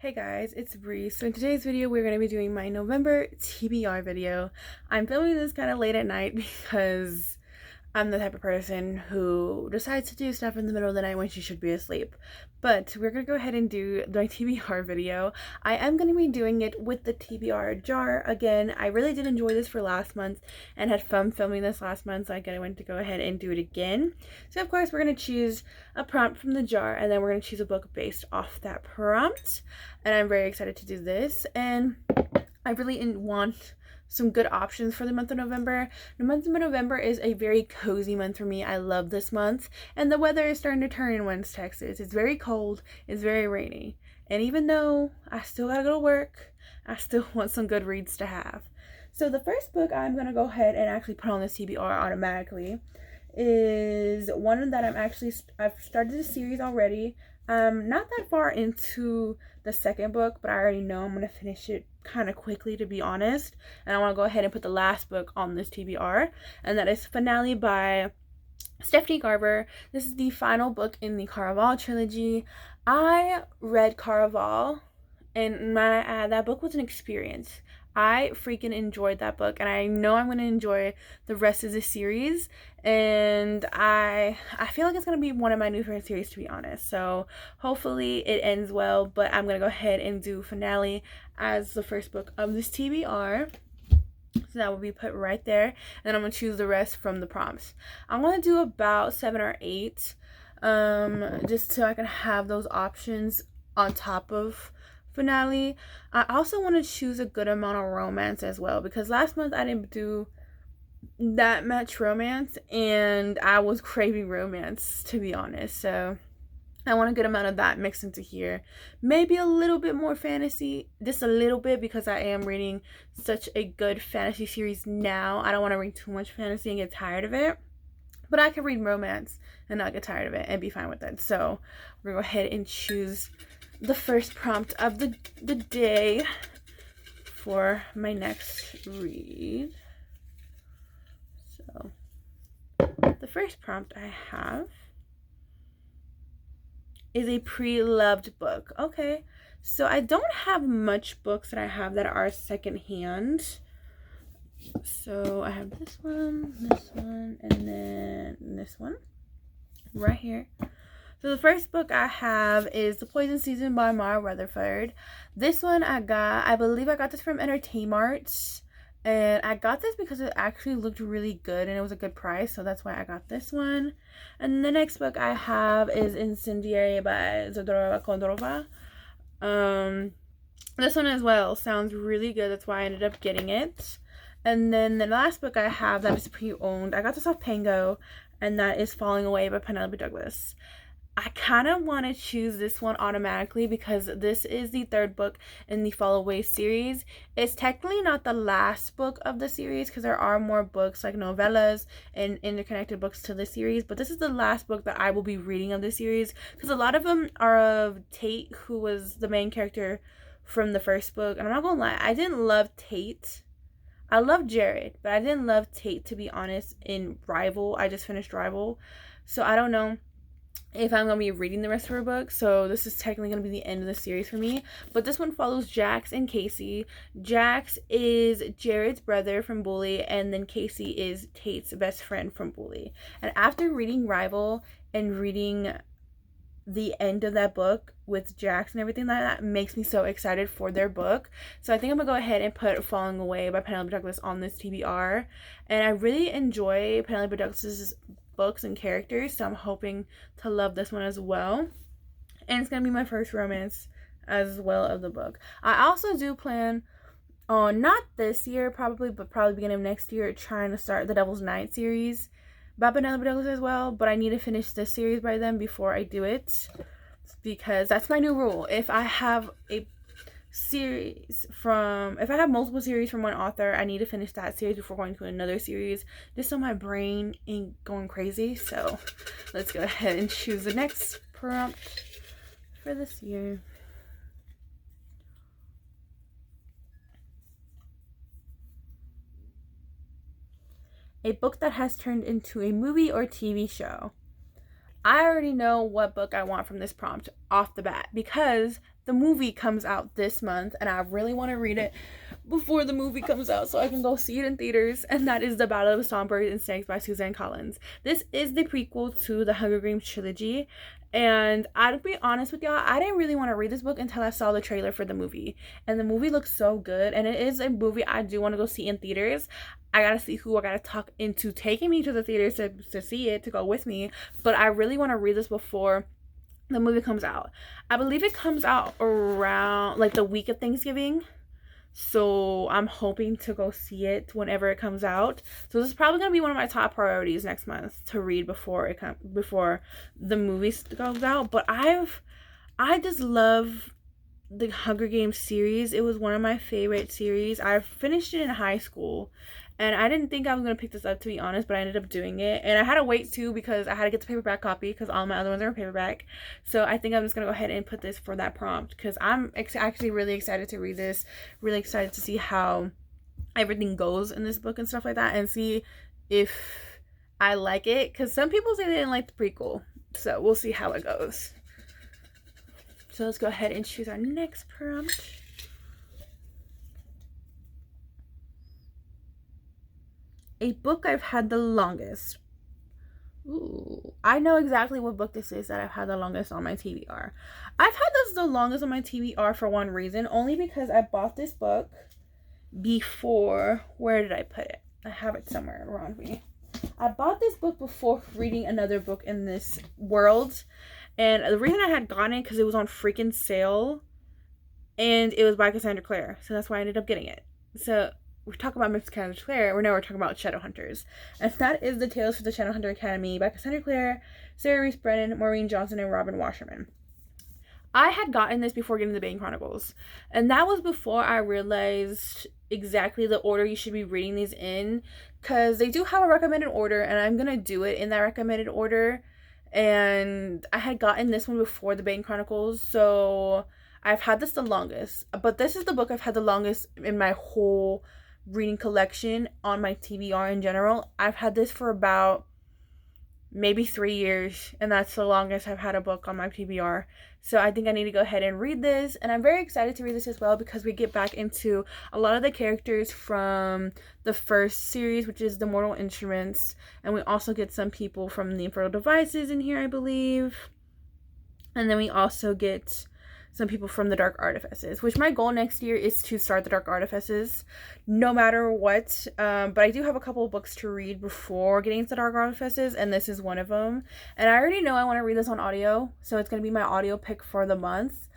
Hey guys, it's Bree. So in today's video, we're going to be doing my November TBR video. I'm filming this kind of late at night because I'm the type of person who decides to do stuff in the middle of the night when she should be asleep. But we're going to go ahead and do my TBR video. I am going to be doing it with the TBR jar again. I really did enjoy this for last month and had fun filming this last month, so I went to go ahead and do it again. So of course, we're going to choose a prompt from the jar, and then we're going to choose a book based off that prompt. And I'm very excited to do this. And I really want some good options for the month of November. The month of November is a very cozy month for me. I love this month, and the weather is starting to turn in West Texas. It's very cold, it's very rainy, and even though I still gotta go to work, I still want some good reads to have. So the first book I'm gonna go ahead and actually put on this TBR automatically is one that I've started the series already. Not that far into the second book, but I already know I'm gonna finish it kind of quickly, to be honest. And I want to go ahead and put the last book on this TBR, and that is Finale by Stephanie Garber. This is the final book in the Caraval trilogy. I read Caraval, and might I add, that book was an experience. I freaking enjoyed that book, and I know I'm going to enjoy the rest of the series, and I feel like it's going to be one of my new favorite series, to be honest. So hopefully it ends well, but I'm going to go ahead and do Finale as the first book of this TBR. So that will be put right there, and then I'm going to choose the rest from the prompts. I'm going to do about 7 or 8, just so I can have those options on top of Finale. I also want to choose a good amount of romance as well, because last month I didn't do that much romance, and I was craving romance, to be honest. So I want a good amount of that mixed into here. Maybe a little bit more fantasy, just a little bit, because I am reading such a good fantasy series now. I don't want to read too much fantasy and get tired of it, but I can read romance and not get tired of it and be fine with it. So we're going to go ahead and choose the first prompt of the day for my next read. So the first prompt I have is a pre-loved book. Okay, so I don't have much books that I have that are secondhand. So I have this one, and then this one right here. So the first book I have is The Poison Season by Mara Rutherford. This one I believe I got this from Entertainment, and I got this because it actually looked really good and it was a good price, so that's why I got this one. And the next book I have is Incendiary by Zadorova Kondorova. This one as well sounds really good, that's why I ended up getting it. And then the last book I have that is pre-owned, I got this off Pango, and that is Falling Away by Penelope Douglas. I kind of want to choose this one automatically because this is the third book in the Fall Away series. It's technically not the last book of the series because there are more books like novellas and interconnected books to the series, but this is the last book that I will be reading of the series because a lot of them are of Tate, who was the main character from the first book. And I'm not gonna lie, I didn't love Tate. I love Jared, but I didn't love Tate, to be honest, in Rival. I just finished Rival, so I don't know if I'm going to be reading the rest of her book. So this is technically going to be the end of the series for me. But this one follows Jax and Casey. Jax is Jared's brother from Bully, and then Casey is Tate's best friend from Bully. And after reading Rival and reading the end of that book with Jax and everything like that, makes me so excited for their book. So I think I'm going to go ahead and put Falling Away by Penelope Douglas on this TBR. And I really enjoy Penelope Douglas's books and characters, so I'm hoping to love this one as well, and it's gonna be my first romance as well of the book. I also do plan on, not this year probably, but probably beginning of next year, trying to start the Devil's Night series by Penelope Douglas as well, but I need to finish this series by then before I do it, because that's my new rule. If I have multiple series from one author, I need to finish that series before going to another series, just so my brain ain't going crazy. So let's go ahead and choose the next prompt for this year. A book that has turned into a movie or TV show. I already know what book I want from this prompt off the bat because the movie comes out this month and I really want to read it before the movie comes out so I can go see it in theaters, and that is The Battle of the Songbirds and Snakes by Suzanne Collins. This is the prequel to the Hunger Games trilogy, and I'll be honest with y'all, I didn't really want to read this book until I saw the trailer for the movie, and the movie looks so good, and it is a movie I do want to go see in theaters. I gotta see who I gotta talk into taking me to the theaters to see it, to go with me, but I really want to read this before the movie comes out. I believe it comes out around like the week of Thanksgiving. So I'm hoping to go see it whenever it comes out. So this is probably gonna be one of my top priorities next month to read before before the movie comes out. But I just love the Hunger Games series. It was one of my favorite series. I finished it in high school, and I didn't think I was going to pick this up, to be honest, but I ended up doing it. And I had to wait, too, because I had to get the paperback copy because all my other ones are paperback. So I think I'm just going to go ahead and put this for that prompt because I'm actually really excited to read this. Really excited to see how everything goes in this book and stuff like that, and see if I like it. Because some people say they didn't like the prequel. So we'll see how it goes. So let's go ahead and choose our next prompt. A book I've had the longest. Ooh, I know exactly what book this is that I've had the longest on my TBR. I've had this the longest on my TBR for one reason, only because I bought this book before, where did I put it? I have it somewhere around me. I bought this book before reading another book in this world, and the reason I had gotten it because it was on freaking sale, and it was by Cassandra Clare, so that's why I ended up getting it. So we're talking about Miss Cassandra Clare. We're talking about Shadowhunters, and that is the Tales for the Shadowhunter Academy by Cassandra Clare, Sarah Reese Brennan, Maureen Johnson, and Robin Wasserman. I had gotten this before getting the Bane Chronicles, and that was before I realized exactly the order you should be reading these in, because they do have a recommended order, and I'm gonna do it in that recommended order. And I had gotten this one before the Bane Chronicles, so I've had this the longest. But this is the book I've had the longest in my whole reading collection on my TBR in general. I've had this for about maybe 3 years, and that's the longest I've had a book on my TBR. So I think I need to go ahead and read this, and I'm very excited to read this as well because we get back into a lot of the characters from the first series, which is the Mortal Instruments, and we also get some people from the Infernal Devices in here, I believe. And then we also get some people from the Dark Artifices, which my goal next year is to start the Dark Artifices no matter what. But I do have a couple of books to read before getting into the Dark Artifices, and this is one of them. And I already know I want to read this on audio, so it's going to be my audio pick for the month.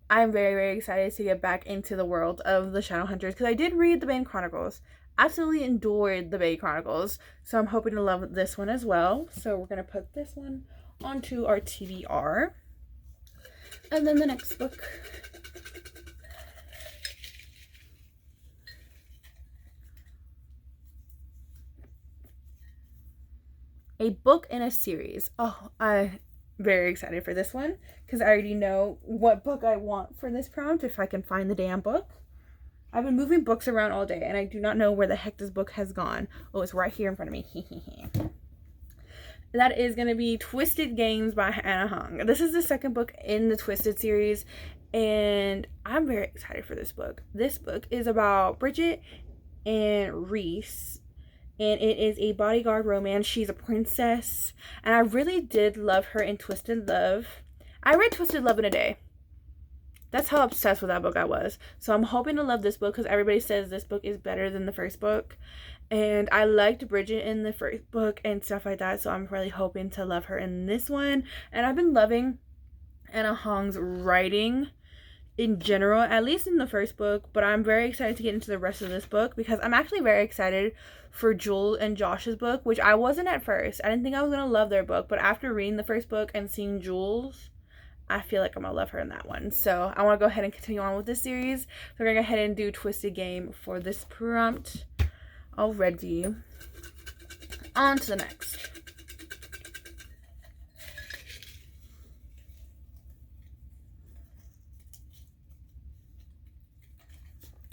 I'm very, very excited to get back into the world of the Shadowhunters because I did read the Bane Chronicles. Absolutely enjoyed the Bane Chronicles, so I'm hoping to love this one as well. So we're going to put this one onto our TBR. And then the next book. A book in a series. Oh, I'm very excited for this one because I already know what book I want for this prompt if I can find the damn book. I've been moving books around all day and I do not know where the heck this book has gone. Oh, it's right here in front of me. That is going to be Twisted Games by Hannah Hung. This is the second book in the Twisted series, and I'm very excited for this book. This book is about Bridget and Reese, and it is a bodyguard romance. She's a princess, and I really did love her in Twisted Love. I read Twisted Love in a day. That's how obsessed with that book I was. So I'm hoping to love this book because everybody says this book is better than the first book. And I liked Bridget in the first book and stuff like that. So I'm really hoping to love her in this one. And I've been loving Hannah Hong's writing in general, at least in the first book. But I'm very excited to get into the rest of this book because I'm actually very excited for Jewel and Josh's book, which I wasn't at first. I didn't think I was going to love their book. But after reading the first book and seeing Jewel's, I feel like I'm going to love her in that one. So I want to go ahead and continue on with this series. So we're going to go ahead and do Twisted Game for this prompt already. On to the next.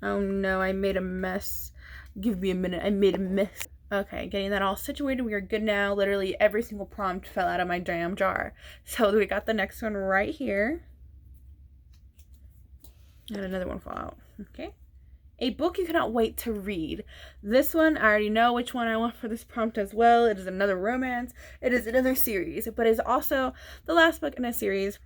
Oh no, I made a mess. Give me a minute. I made a mess. Okay, getting that all situated. We are good now. Literally every single prompt fell out of my damn jar. So we got the next one right here. And another one fall out. Okay. A book you cannot wait to read. This one, I already know which one I want for this prompt as well. It is another romance. It is another series, but it's also the last book in a series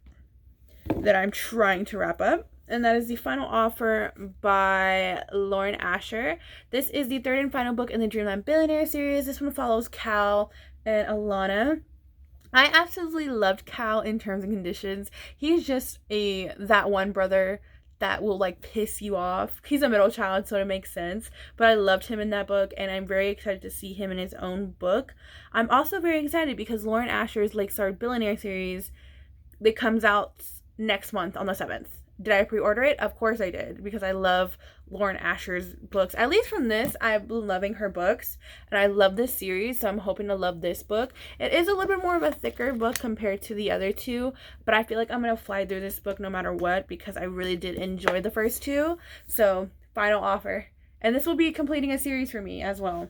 that I'm trying to wrap up. And that is The Final Offer by Lauren Asher. This is the third and final book in the Dreamland Billionaire series. This one follows Cal and Alana. I absolutely loved Cal in Terms and Conditions. He's just that one brother that will like piss you off. He's a middle child, so it makes sense. But I loved him in that book, and I'm very excited to see him in his own book. I'm also very excited because Lauren Asher's Lakeside Billionaire series, that comes out next month on the 7th. Did I pre-order it? Of course I did, because I love Lauren Asher's books. At least from this, I've been loving her books, and I love this series, so I'm hoping to love this book. It is a little bit more of a thicker book compared to the other two, but I feel like I'm going to fly through this book no matter what, because I really did enjoy the first two. So, Final Offer. And this will be completing a series for me as well,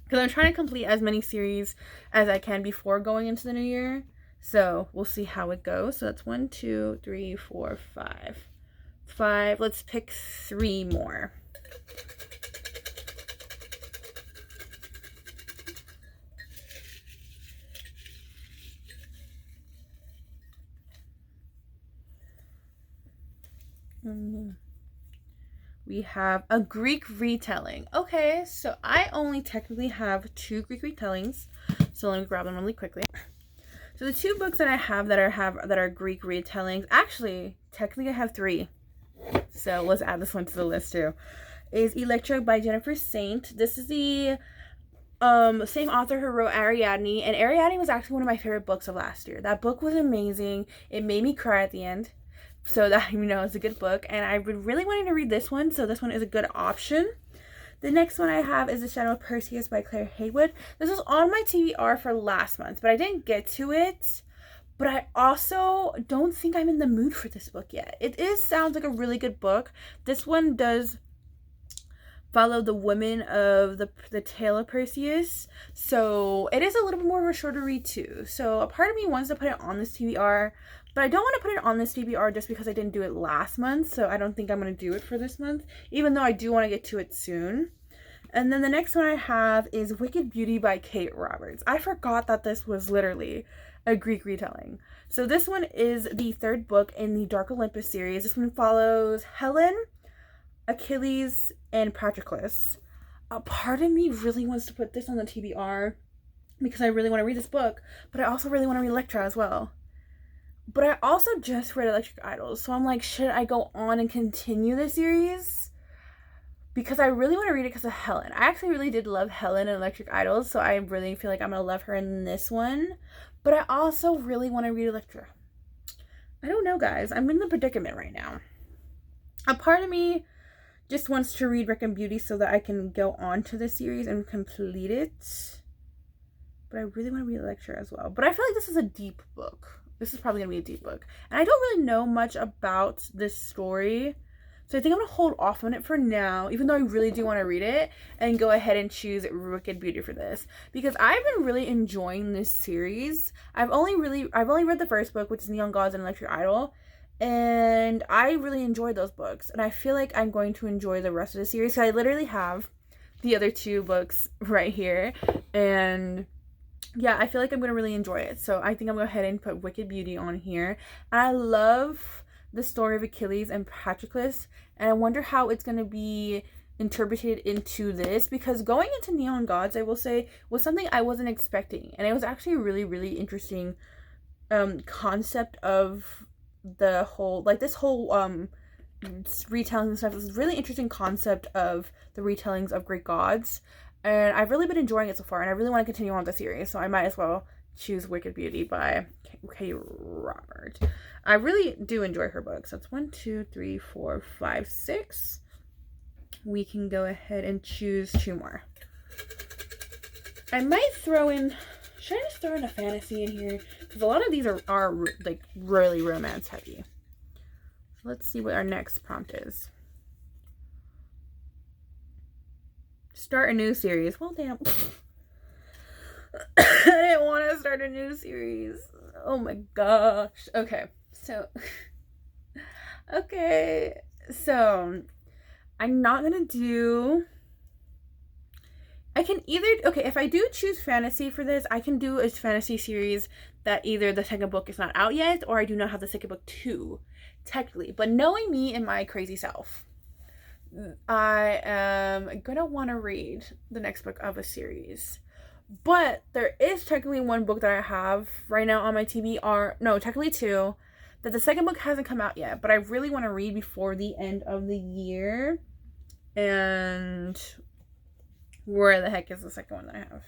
because I'm trying to complete as many series as I can before going into the new year. So we'll see how it goes. So that's 1, 2, 3, 4, 5. 5. Let's pick 3 more. We have a Greek retelling. Okay, so I only technically have 2 Greek retellings. So let me grab them really quickly. So the 2 books that I have that are Greek retellings, actually, technically I have 3. So let's add this one to the list too. Is Electra by Jennifer Saint. This is the same author who wrote Ariadne, and Ariadne was actually one of my favorite books of last year. That book was amazing. It made me cry at the end. So that, you know, it's a good book, and I've been really wanting to read this one, so this one is a good option. The next one I have is The Shadow of Perseus by Claire Haywood. This was on my TBR for last month, but I didn't get to it. But I also don't think I'm in the mood for this book yet. It sounds like a really good book. This one does follow the women of the tale of Perseus. So it is a little bit more of a shorter read too. So a part of me wants to put it on this TBR, but I don't want to put it on this TBR just because I didn't do it last month. So I don't think I'm going to do it for this month, even though I do want to get to it soon. And then the next one I have is Wicked Beauty by Kate Roberts. I forgot that this was literally a Greek retelling. So this one is the 3rd book in the Dark Olympus series. This one follows Helen, Achilles, and Patroclus. A part of me really wants to put this on the TBR because I really want to read this book, but I also really want to read Electra as well. But I also just read Electric Idols, so I'm like, should I go on and continue the series? Because I really want to read it because of Helen. I actually really did love Helen in Electric Idols, so I really feel like I'm going to love her in this one. But I also really want to read Electra. I don't know, guys. I'm in the predicament right now. A part of me just wants to read Rick and Beauty so that I can go on to the series and complete it. But I really want to read Electra as well. But I feel like this is a deep book. This is probably going to be a deep book. And I don't really know much about this story. So I think I'm going to hold off on it for now, even though I really do want to read it, and go ahead and choose Wicked Beauty for this. Because I've been really enjoying this series. I've only read the first book, which is Neon Gods and Electric Idol. And I really enjoyed those books. And I feel like I'm going to enjoy the rest of the series. So I literally have the other 2 books right here. And yeah, I feel like I'm going to really enjoy it. So I think I'm going to go ahead and put Wicked Beauty on here. And I love the story of Achilles and Patroclus, and I wonder how it's going to be interpreted into this, because going into Neon Gods, I will say, was something I wasn't expecting, and it was actually a really, really interesting concept of the whole, like, this whole retelling and stuff. This is really interesting concept of the retellings of Greek gods, and I've really been enjoying it so far, and I really want to continue on with the series, so I might as well choose Wicked Beauty by Kate Roberts. I really do enjoy her books. That's 1, 2, 3, 4, 5, 6. We can go ahead and choose 2 more. I might throw in, should I just throw in a fantasy in here? Because a lot of these are like really romance heavy. So let's see what our next prompt is. Start a new series. Well, damn. I didn't want to start a new series. Oh my gosh. Okay. So okay. So I'm not gonna do, I can either, okay, if I do choose fantasy for this, I can do a fantasy series that either the second book is not out yet, or I do not have the second book too, technically. But knowing me and my crazy self, I am gonna want to read the next book of a series. But there is technically one book that I have right now on my TBR, no, technically two, that the second book hasn't come out yet, but I really want to read before the end of the year. And where the heck is the second one that I have?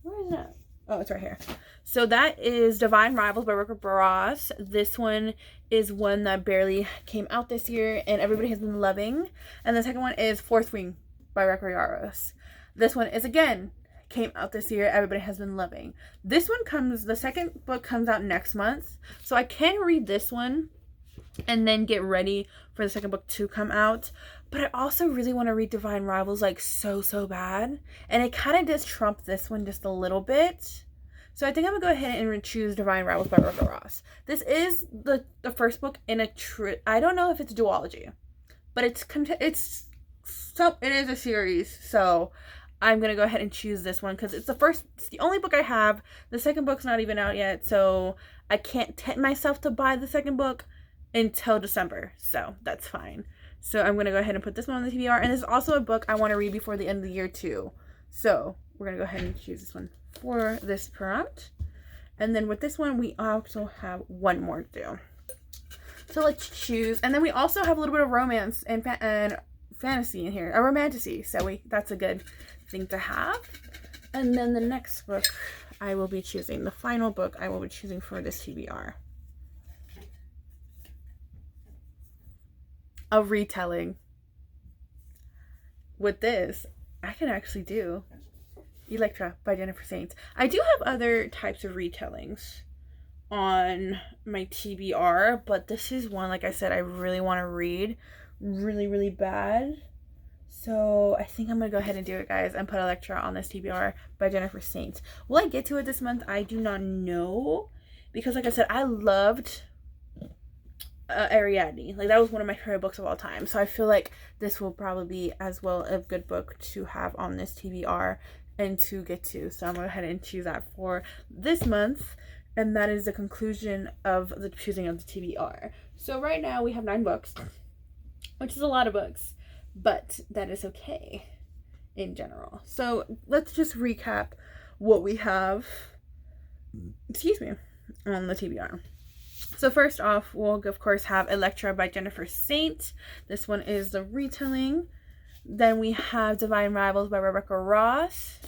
Where is that? Oh, it's right here. So that is Divine Rivals by Rick Ross. This one is one that barely came out this year and everybody has been loving. And the second one is Fourth Wing by Rick Ross. This one is, again, came out this year. Everybody has been loving. This one comes, the second book comes out next month. So I can read this one and then get ready for the second book to come out. But I also really want to read Divine Rivals like so bad. And it kind of does trump this one just a little bit. So I think I'm going to go ahead and choose Divine Rivals by Rick Ross. This is the first book in a I don't know if it's a duology. But it is a series. So I'm going to go ahead and choose this one because it's the only book I have. The second book's not even out yet. So I can't tempt myself to buy the second book until December. So that's fine. So I'm going to go ahead and put this one on the TBR. And this is also a book I want to read before the end of the year too. So we're going to go ahead and choose this one for this prompt. And then with this one, we also have one more to do. So let's choose. And then we also have a little bit of romance and fantasy in here. A romantasy. So that's a good thing to have. And then the next book I will be choosing. The final book I will be choosing for this TBR. A retelling. With this, I can actually do Electra by Jennifer Saints. I do have other types of retellings on my TBR, but this is one, like I said, I really want to read really bad. So I think I'm going to go ahead and do it, guys, and put Electra on this TBR by Jennifer Saints. Will I get to it this month? I do not know. Because, like I said, I loved Ariadne. Like, that was one of my favorite books of all time. So I feel like this will probably be as well a good book to have on this TBR and to get to. So I'm going to go ahead and choose that for this month. And that is the conclusion of the choosing of the TBR. So right now we have 9 books, which is a lot of books, but that is okay in general. So let's just recap what we have, on the TBR. So first off, we'll of course have Electra by Jennifer Saint. This one is the retelling. Then we have Divine Rivals by Rebecca Ross.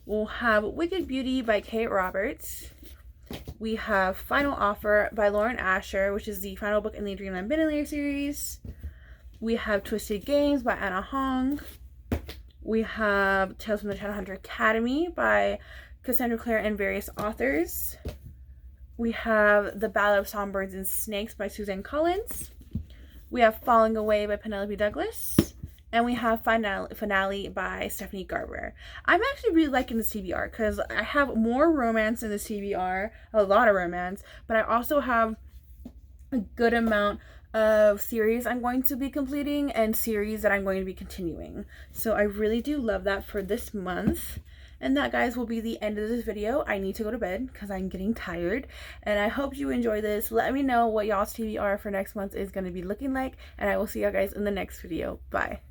We'll have Wicked Beauty by Kate Roberts. We have Final Offer by Lauren Asher, which is the final book in the Dreamland Benelier series. We have Twisted Games by Anna Hong. We have Tales from the Shadowhunter Academy by Cassandra Clare and various authors. We have The Ballad of Songbirds and Snakes by Suzanne Collins. We have Falling Away by Penelope Douglas. And we have Finale by Stephanie Garber. I'm actually really liking this TBR because I have more romance in this TBR, a lot of romance, but I also have a good amount of series I'm going to be completing and series that I'm going to be continuing. So I really do love that for this month. And that, guys, will be the end of this video. I need to go to bed because I'm getting tired. And I hope you enjoy this. Let me know what y'all's TBR for next month is going to be looking like. And I will see y'all guys in the next video. Bye.